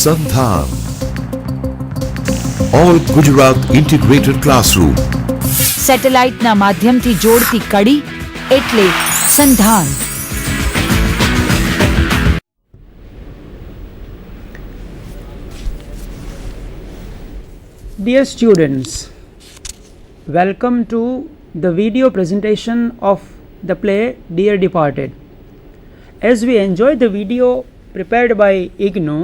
Sandhan. All Gujarat Integrated Classroom. સેટેલાઇટના માધ્યમથી જોડતી કડી એટલે સંધાન. Dear students, welcome to the video presentation of the play Dear Departed. As we enjoy the video prepared by IGNOU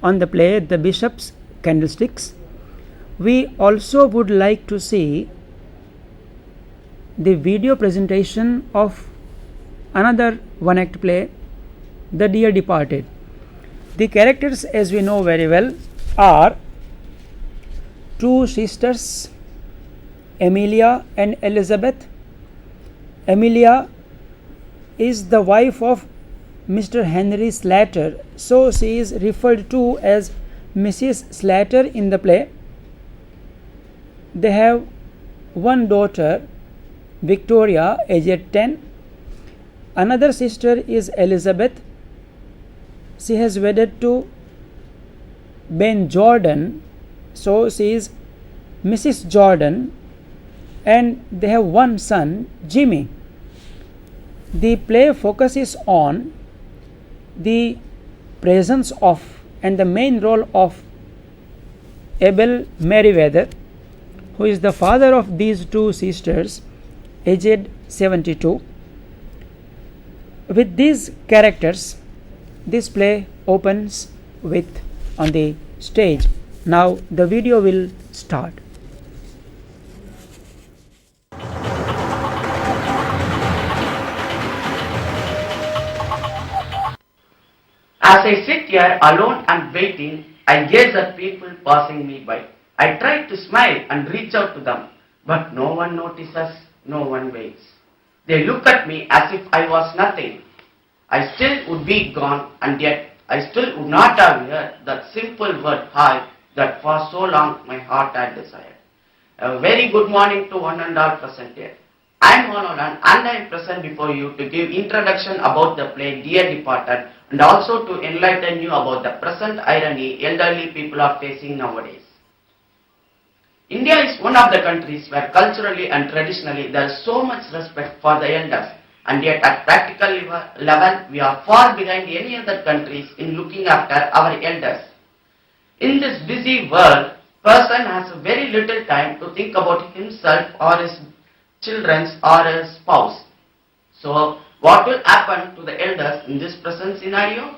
on the play The Bishop's Candlesticks, we also would like to see the video presentation of another one-act play, The Dear Departed. The characters, as we know very well, are two sisters, Amelia and Elizabeth. Amelia is the wife of Mr. Henry Slater, so she is referred to as Mrs. Slater in the play. They have one daughter, Victoria, aged 10. Another sister is Elizabeth. She has wedded to Ben Jordan, so she is Mrs. Jordan, and they have one son, Jimmy. The play focuses on the presence of and the main role of Abel Merriweather, who is the father of these two sisters, aged 72. With these characters, this play opens with on the stage. Now the video will start. As I sit here alone and waiting, I gaze at people passing me by. I try to smile and reach out to them, but no one notices, no one waits. They look at me as if I was nothing. I still would be gone, and yet I still would not have heard that simple word hi that for so long my heart had desired. A very good morning to one and all present here. I am Manolan and I am present before you to give introduction about the play Dear Departed and also to enlighten you about the present irony elderly people are facing nowadays. India is one of the countries where culturally and traditionally there is so much respect for the elders, and yet at practical level we are far behind any other countries in looking after our elders. In this busy world, person has very little time to think about himself or his children or his spouse. So what will happen to the elders in this present scenario?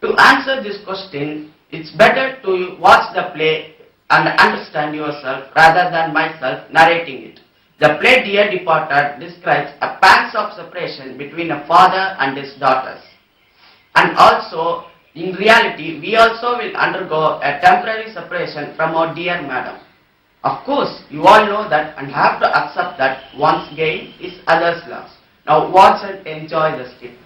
To answer this question, it's better to watch the play and understand yourself rather than myself narrating it. The play Dear Departed describes a pangs of separation between a father and his daughters. And also, in reality, we also will undergo a temporary separation from our dear madam. Of course, you all know that and have to accept that one's gain is others' loss. Now watch and enjoy the skit.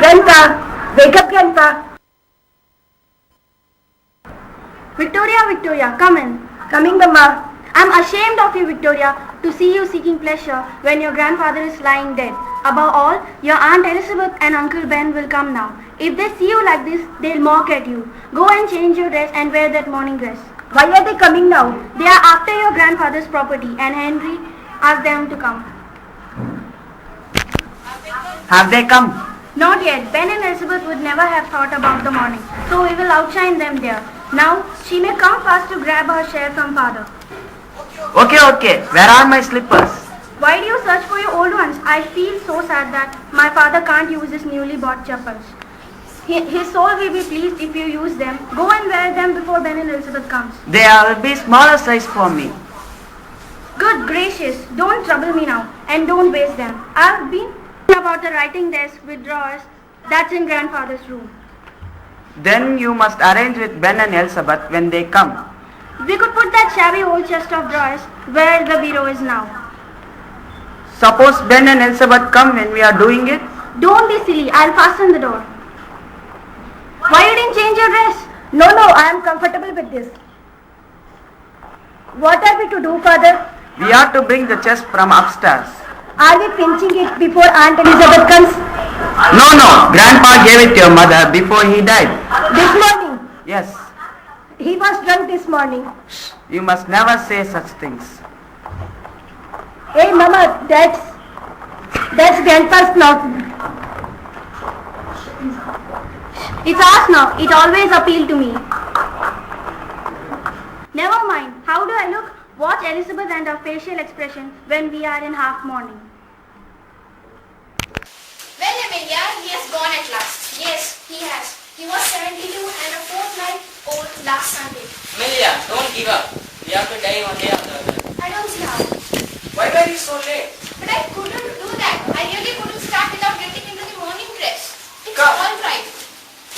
Grandpa! Wake up, Grandpa! Victoria, Victoria, come in. Coming, Mama. I'm ashamed of you, Victoria, to see you seeking pleasure when your grandfather is lying dead. Above all, your Aunt Elizabeth and Uncle Ben will come now. If they see you like this, they'll mock at you. Go and change your dress and wear that morning dress. Why are they coming now? They are after your grandfather's property and Henry asked them to come. Have they come? Not yet. Ben and Elizabeth would never have thought about the morning, so we will outshine them there. Now, she may come fast to grab her share from father. Okay. Where are my slippers? Why do you search for your old ones? I feel so sad that my father can't use his newly bought chappals. His soul will be pleased if you use them. Go and wear them before Ben and Elizabeth comes. They will be smaller size for me. Good gracious, don't trouble me now and don't waste them. I've been about the writing desk with drawers that's in grandfather's room. Then you must arrange with Ben and Elizabeth when they come. We could put that shabby old chest of drawers where the bureau is now. Suppose Ben and Elizabeth come when we are doing it? Don't be silly, I'll fasten the door. Why you didn't change your dress? No, I am comfortable with this. What are we to do, Father? We are to bring the chest from upstairs. Are we pinching it before Aunt Elizabeth comes? No. Grandpa gave it to your mother before he died. This morning? Yes. He was drunk this morning. You must never say such things. Hey, Mama, that's Grandpa's clock. It's ours now. It always appealed to me. Never mind. How do I look? Watch Elizabeth and her facial expression when we are in half mourning. Well, Amelia, he has gone at last. Yes, he has. He was 72 and a fortnight old last Sunday. Amelia, don't give up. We have to die one day after the other. I don't see how. Why were you so late? But I couldn't do that. I really couldn't start without getting into the morning dress. It's Come. all right.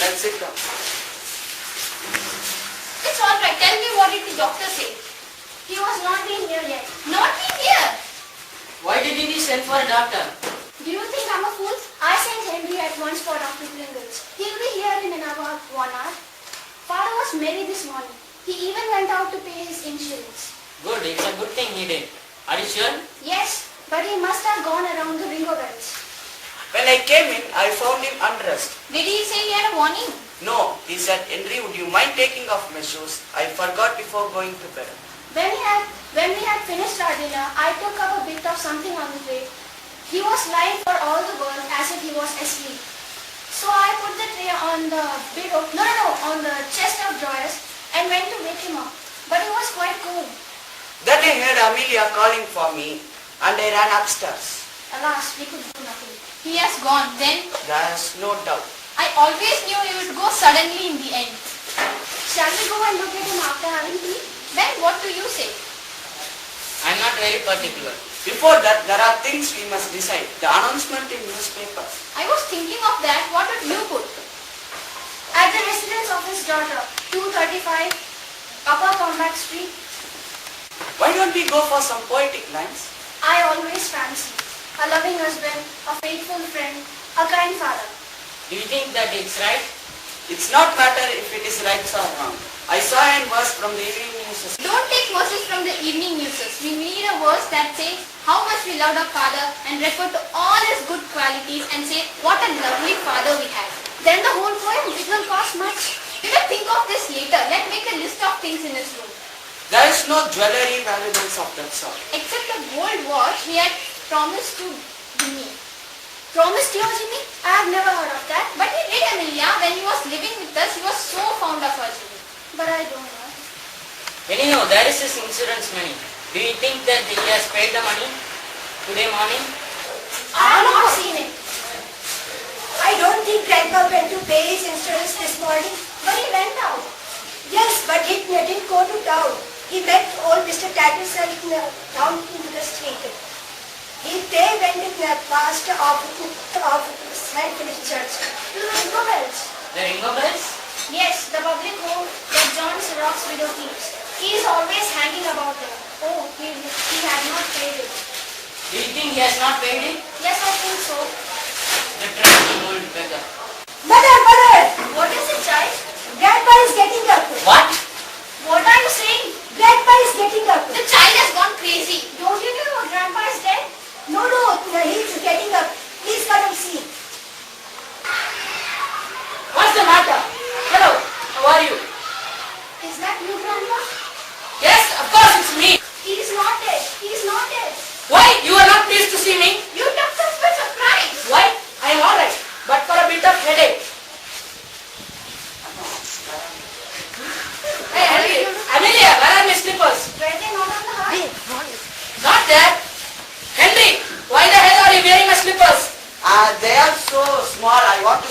Let's sit down. It's all right. Tell me what did the doctor say? He was not been here yet. Not been here? Why didn't you send for a doctor? Do you think I'm a fool? I sent Henry at once for Dr. Pringles. He'll be here in another 1 hour. Father was merry this morning. He even went out to pay his insurance. Good, it's a good thing he did. Are you sure? Yes, but he must have gone around the Ringo bells. When I came in, I found him undressed. Did he say he had a warning? No, he said, Henry, would you mind taking off my shoes? I forgot before going to bed. When we had finished our dinner, I took up a bit of something on the tray. He was lying for all the world as if he was asleep. So I put the tray on the on the chest of drawers and went to wake him up. But he was quite cool. Then I heard Amelia calling for me and I ran upstairs. Alas, we could do nothing. He has gone. Then There's no doubt. I always knew he would go suddenly in the end. Shall we go and look at him after having tea? Then what do you say? I'm not very particular. Before that, there are things we must decide. The announcement in newspaper. I was thinking of that. What would you put? At the residence of his daughter, 235 Upper Combat Street. Why don't we go for some poetic lines? I always fancy a loving husband, a faithful friend, a kind father. Do you think that it's right? It's not matter if it is right or wrong. I saw a verse from the evening news. Don't take verses from the evening newses. We need a verse that says how much we loved our father and refer to all his good qualities and say what a lovely father we had. Then the whole poem, it will cost much. We will think of this later. Let's make a list of things in his room. There is no jewelry valuables of that sort. Except a gold watch he had promised to Jimmy. Promised you, Jimmy? I have never heard of that. But he did, Amelia. When he was living with us, he was so fond of her, Jimmy. But I don't know. Anyhow, there is his insurance money. Do you think that he has paid the money today morning? I have not seen it. I don't think Grandpa went to pay his insurance this morning. But he went out. Yes, but he didn't go to town. He met old Mr. Tattersall down into the street. They went past of St. Philip's Church. To the Ringo bells. The Ringo bells? Yes, the public home that John Siroc's widow keeps. He is always hanging about there. Oh, he had not paid it. Do you think he has not paid it? Yes, I think so. The trusty old beggar. Mother! What is it, child? Grandpa is getting up. What?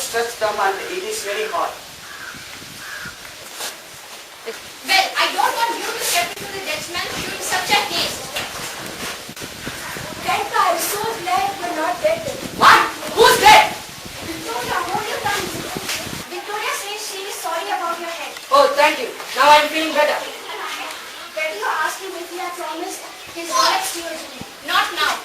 stretch them and it is very hot. Well, I don't want you to step into the judgment during such a case. Grandpa, I'm so glad you're not dead. What? Who's dead? Victoria, hold your tongue. Victoria says she is sorry about your head. Oh, thank you. Now I'm feeling better. Better you ask him if he had promised his rights to you. Not now.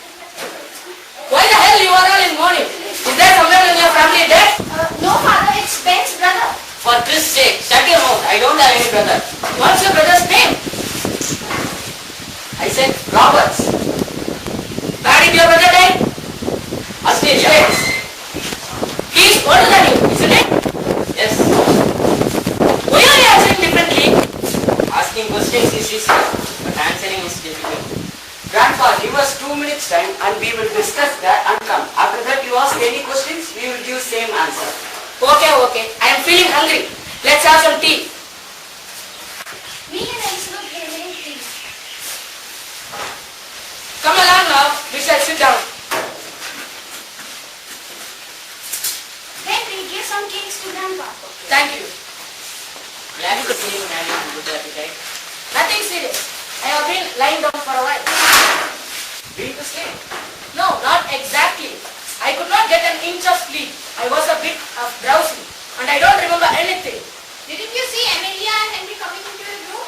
Why the hell you are all in mourning? Is there someone in your family dead? No, father, it's Ben's brother. For Christ's sake, shut your mouth. I don't have any brother. What's your brother's name? I said Roberts. Where did your brother die? Australia. Yes. He's older than you, isn't it? Yes. Why are you answering differently? Asking questions is easy, but answering is difficult. Grandpa, give us 2 minutes time and we will discuss that and come. After that you ask any questions, we will give same answer. Okay. I am feeling hungry. Let's have some tea. Me and Elizabeth will make tea. Come along now. We shall sit down. Henry, give some cakes to Grandpa. Thank you. Glad you could feeling having a good appetite. Nothing serious. I have been lying down for a while. Been to sleep? No, not exactly. I could not get an inch of sleep. I was a bit drowsy and I don't remember anything. Didn't you see Amelia and Henry coming into your room?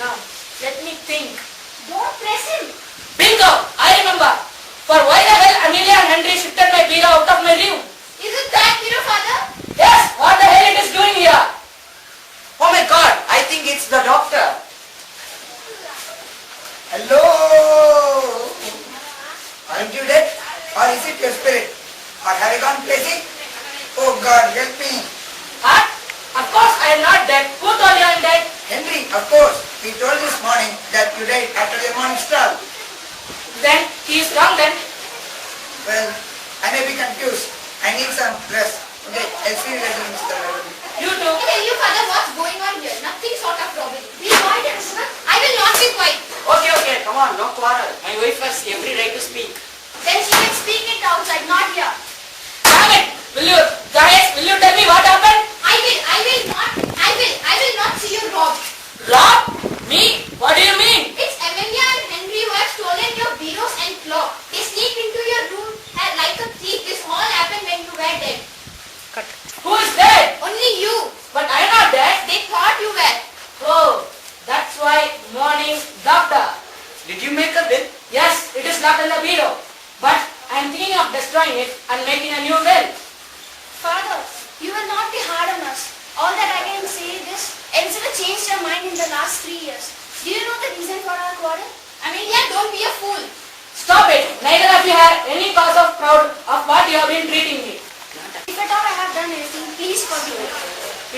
Now, let me think. Don't press him. Bingo! I remember. For why the hell Amelia and Henry shifted my beer out of my room? Isn't that your father? Yes! What the hell it is doing here? Oh my god, I think it's the doctor. Hello? Aren't you dead? Or is it your spirit? Or have you gone crazy? Oh God, help me. What? Of course I am not dead. Who told you I am dead? Henry, of course. He told this morning that you died after your morning stroll. Then he is wrong then. Well, I may be confused. I need some rest. Okay, I'll see you later, Mr. Melody. You too. Tell you, father, what's going on here? Nothing sort of trouble. Be quiet, Elizabeth. I will not be quiet. Okay, come on, no quarrel. My wife has every right to speak. Then she can speak it outside, not here. Damn it! Will you tell me what happened? I will not see you robbed. Rob? Me? What do you mean? It's Amelia and Henry who have stolen your bureaus and clock. They sneaked into your room like a thief. This all happened when you were dead. Who is dead? Only you. But I am not dead. They thought you were. Oh, that's why morning doctor. Did you make a will? Yes, it is locked in the bureau. But I am thinking of destroying it and making a new will. Father, you will not be hard on us. All that I can say is this. Elizabeth changed her mind in the last 3 years. Do you know the reason for our quarrel? Amelia, don't be a fool. Stop it. Neither of you have any cause of proud of what you have been treating me. If at all I have done anything, please forgive me.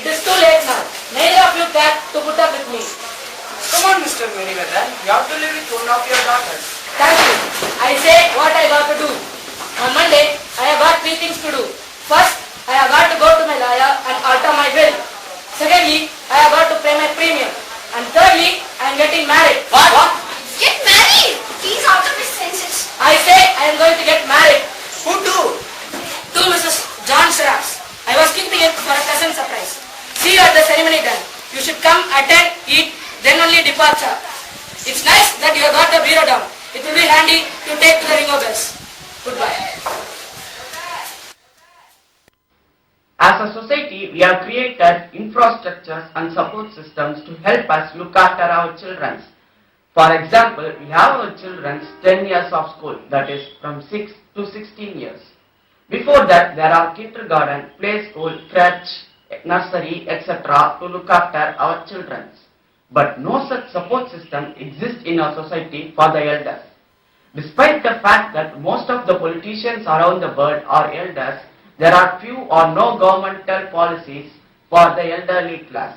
It is too late now. Neither of you care to put up with me. Come on, Mr. Merriweather. You have to live with one of your daughters. Thank you. I say what I got to do. On Monday, I have got 3 things to do. First, I have got to go to my lawyer and alter my will. Secondly, I have got to pay my premium. And thirdly, I am getting married. What? Get married! He's out of his senses. I say I am going to get married. Who to? To Mrs. John Shrafs. I was keeping it for a cousin surprise. See you at the ceremony then. You should come, attend, eat, then only departure. It's nice that you have got the bureau down. It will be handy to take to the Ringo bells. Goodbye. As a society, we have created infrastructures and support systems to help us look after our children. For example, we have our children's 10 years of school, that is from 6 to 16 years. Before that, there are kindergarten, play school, crèche, nursery, etc. to look after our children. But no such support system exists in our society for the elders. Despite the fact that most of the politicians around the world are elders, there are few or no governmental policies for the elderly class.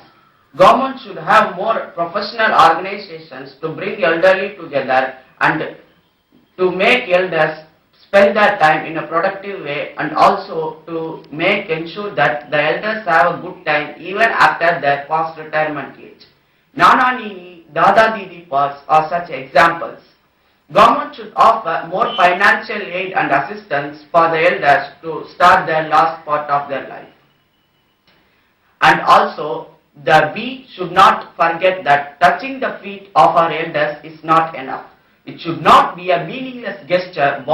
Government should have more professional organizations to bring elderly together and to make elders spend their time in a productive way, and also to ensure that the elders have a good time even after their past retirement age. Nana Nini, Dada Didi parks are such examples. Government should offer more financial aid and assistance for the elders to start their last part of their life. And also, we should not forget that touching the feet of our elders is not enough. It should not be a meaningless gesture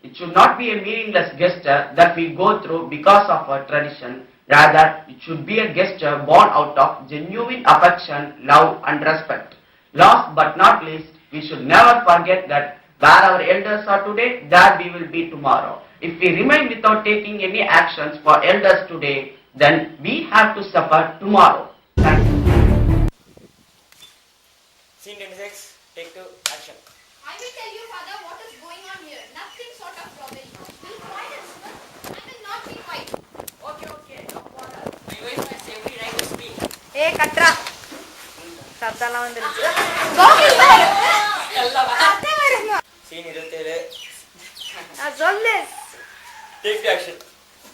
It should not be a meaningless gesture that we go through because of our tradition. Rather, it should be a gesture born out of genuine affection, love and respect. Last but not least, we should never forget that where our elders are today, there we will be tomorrow. If we remain without taking any actions for elders today, then we have to suffer tomorrow. Thank you. Scene 26, take 2, action. I will tell you, Father, what is going on here. Nothing sort of problem. Will quiet and smell. I will not be quiet. Okay, no bother. My wife has every right to speak. Hey, Katra. Sabdala vandiruchu. Scene 27, Solle. take 2, action.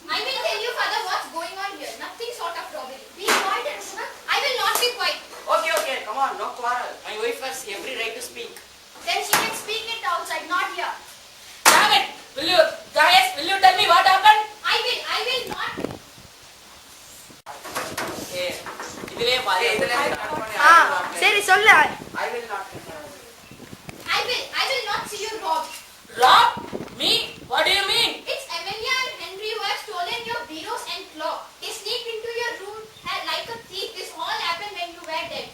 I will tell you, Father, what's going on here. Nothing sort of problem. Be quiet and smell. I will not be quiet. Okay, come on, no quarrel. My wife has every right to speak. Then she can speak it outside, not here. Damn it! Will you tell me what happened? I will not. Okay, idile paru. Seri solle. I will not. I will not see you robbed. Rob? Me? What do you mean? It's Amelia and Henry who have stolen your bureaus and clock. They sneaked into your room like a thief. This all happened when you were dead.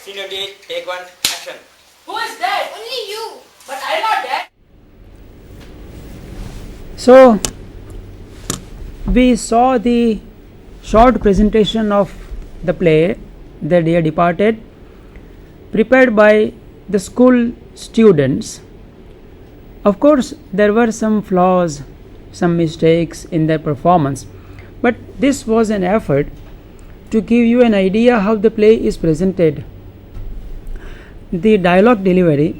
Scene 28, take 1, action. Who is dead? Only you. But I'm not dead. So, we saw the short presentation of the play, The Dear Departed, prepared by the school students. Of course, there were some flaws, some mistakes in their performance, but this was an effort to give you an idea how the play is presented. The dialogue delivery,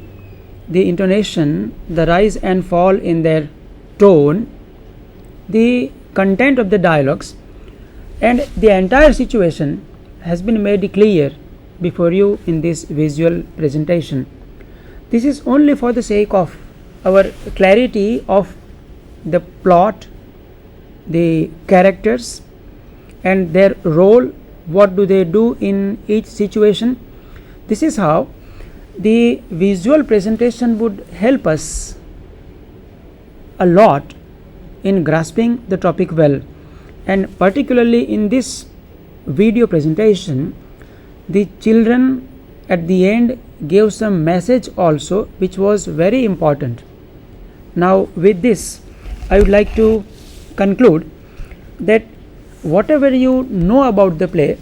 the intonation, the rise and fall in their tone, the content of the dialogues, and the entire situation has been made clear before you in this visual presentation. This is only for the sake of our clarity of the plot, the characters and their role, what do they do in each situation. This is how the visual presentation would help us a lot in grasping the topic well, and particularly in this video presentation the children at the end gave some message also, which was very important. Now with this I would like to conclude that whatever you know about the play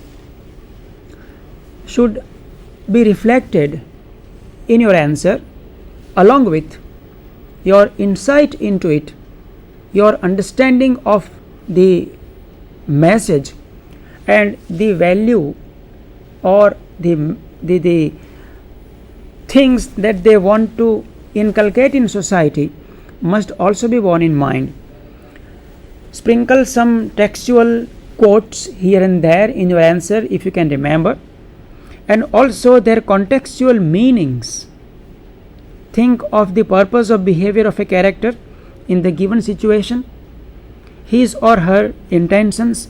should be reflected in your answer, along with your insight into it, your understanding of the message and the value or the things that they want to inculcate in society must also be borne in mind. Sprinkle some textual quotes here and there in your answer if you can remember, and also their contextual meanings. Think of the purpose of behavior of a character in the given situation, his or her intentions,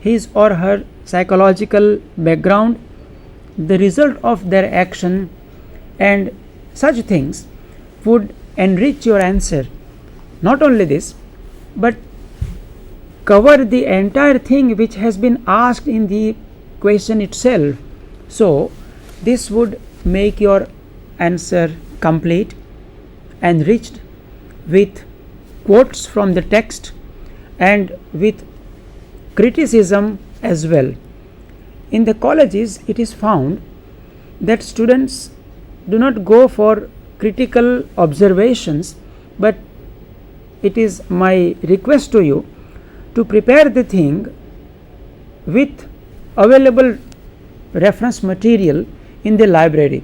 his or her psychological background, the result of their action, and such things would enrich your answer. Not only this, but cover the entire thing which has been asked in the question itself. So this would make your answer complete, enriched with quotes from the text and with criticism as well. In the colleges it is found that students do not go for critical observations, but it is my request to you to prepare the thing with available reference material in the library.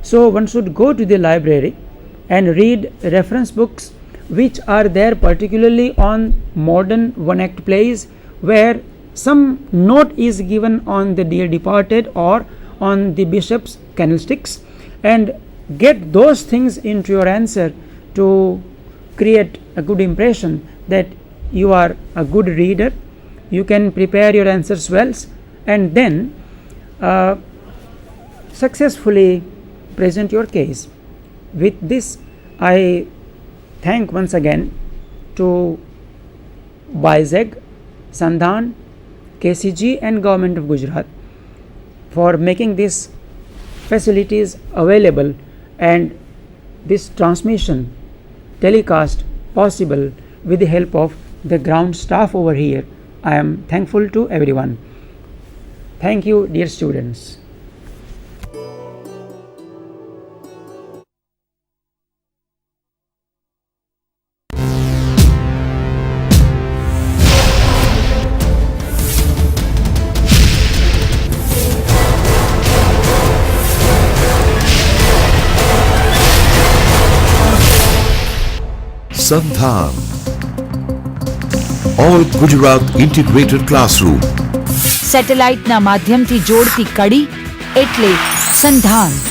So one should go to the library and read reference books which are there, particularly on modern one act plays, where some note is given on the Dear Departed or on the Bishop's Candlesticks, and get those things into your answer to create a good impression that you are a good reader, you can prepare your answers well and then successfully present your case. With this, I thank once again to BISEG, Sandhan, KCG and Government of Gujarat for making these facilities available and this transmission telecast possible with the help of the ground staff over here. I am thankful to everyone. Thank you, dear students. Sandhan. All Gujarat Integrated Classroom. સેટેલાઇટના માધ્યમથી જોડતી કડી એટલે સંધાન.